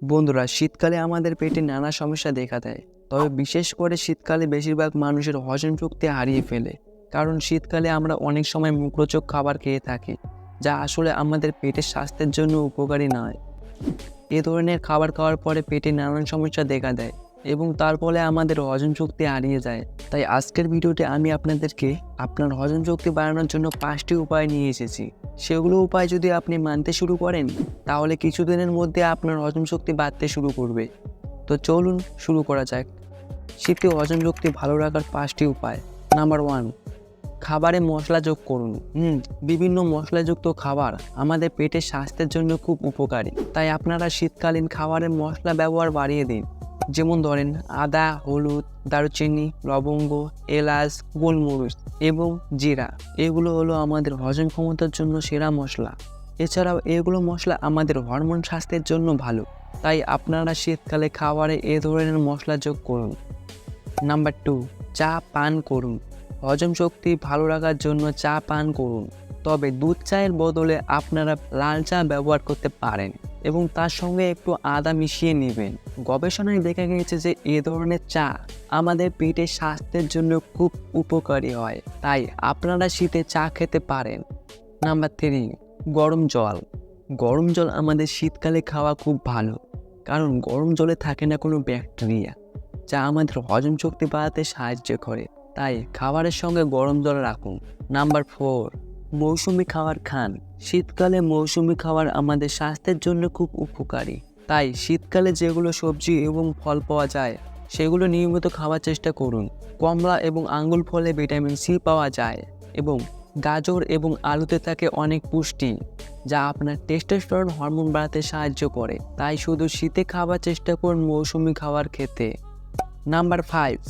বন্ধুরা, শীতকালে আমাদের পেটে নানা সমস্যা দেখা দেয়। তবে বিশেষ করে শীতকালে বেশিরভাগ মানুষের হজম শক্তি হারিয়ে ফেলে। কারণ শীতকালে আমরা অনেক সময় মুখরোচক খাবার খেয়ে থাকি, যা আসলে আমাদের পেটের স্বাস্থ্যের জন্য উপকারী নয়। এ ধরনের খাবার খাওয়ার পরে পেটে নানান সমস্যা দেখা দেয় এবং তার ফলে আমাদের হজম শক্তি হারিয়ে যায়। তাই আজকের ভিডিওতে আমি আপনাদেরকে আপনার হজম শক্তি বাড়ানোর জন্য 5টি উপায় নিয়ে এসেছি। সেগুলো উপায় যদি আপনি মানতে শুরু করেন, তাহলে কিছুদিনের মধ্যে আপনার হজম শক্তি বাড়তে শুরু করবে। তো চলুন শুরু করা যাক। শীতে হজম শক্তি ভালো রাখার 5টি উপায়। নাম্বার 1, খাবারে মশলা যোগ করুন। বিভিন্ন মশলাযুক্ত খাবার আমাদের পেটের স্বাস্থ্যের জন্য খুব উপকারী। তাই আপনারা শীতকালীন খাবারে মশলা ব্যবহার বাড়িয়ে দিন। যেমন ধরেন আদা, হলুদ, দারুচিনি, লবঙ্গ, এলাচ, গোলমরিচ এবং জিরা। এগুলো হলো আমাদের হজম ক্ষমতার জন্য সেরা মশলা। এছাড়াও এগুলো মশলা আমাদের হরমোন স্বাস্থ্যের জন্য ভালো। তাই আপনারা শীতকালে খাবারে এ ধরনের মশলা যোগ করুন। নাম্বার 2, চা পান করুন। হজম শক্তি ভালো রাখার জন্য চা পান করুন। তবে দুধ চায়ের বদলে আপনারা লাল চা ব্যবহার করতে পারেন এবং তার সঙ্গে একটু আদা মিশিয়ে নেবেন। গবেষণায় দেখা গেছে যে এ ধরনের চা আমাদের পেটের স্বাস্থ্যের জন্য খুব উপকারী হয়। তাই আপনারা শীতে চা খেতে পারেন। নাম্বার 3, গরম জল। গরম জল আমাদের শীতকালে খাওয়া খুব ভালো, কারণ গরম জলে থাকে না কোনো ব্যাকটেরিয়া, যা আমাদের হজম শক্তি বাড়াতে সাহায্য করে। তাই খাবারের সঙ্গে গরম জল রাখুন। নাম্বার 4, মৌসুমি খাবার খান। শীতকালে মৌসুমি খাবার আমাদের স্বাস্থ্যের জন্য খুব উপকারী। তাই শীতকালে যেগুলো সবজি এবং ফল পাওয়া যায়, সেগুলো নিয়মিত খাওয়ার চেষ্টা করুন। কমলা এবং আঙ্গুর ফলে ভিটামিন সি পাওয়া যায় এবং গাজর এবং আলুতে থাকে অনেক পুষ্টি, যা আপনার টেস্টোস্টেরন হরমোন বাড়াতে সাহায্য করে। তাই শুধু শীতে খাবার চেষ্টা করুন মৌসুমি খাবার খেতে। নাম্বার 5,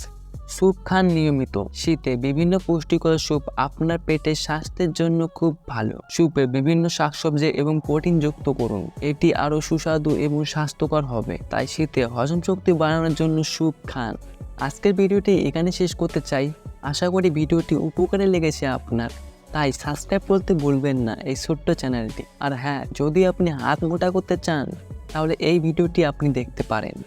স্যুপ খান নিয়মিত। শীতে বিভিন্ন পুষ্টিকর স্যুপ আপনার পেটের স্বাস্থ্যের জন্য খুব ভালো। স্যুপে বিভিন্ন শাকসবজি এবং প্রোটিন যুক্ত করুন। এটি আরও সুস্বাদু এবং স্বাস্থ্যকর হবে। তাই শীতে হজম শক্তি বাড়ানোর জন্য স্যুপ খান। আজকের ভিডিওটি এখানে শেষ করতে চাই। আশা করি ভিডিওটি উপকারে লেগেছে আপনার। তাই সাবস্ক্রাইব করতে ভুলবেন না এই ছোট্ট চ্যানেলটি। আর হ্যাঁ, যদি আপনি হাত মোটা করতে চান, তাহলে এই ভিডিওটি আপনি দেখতে পারেন।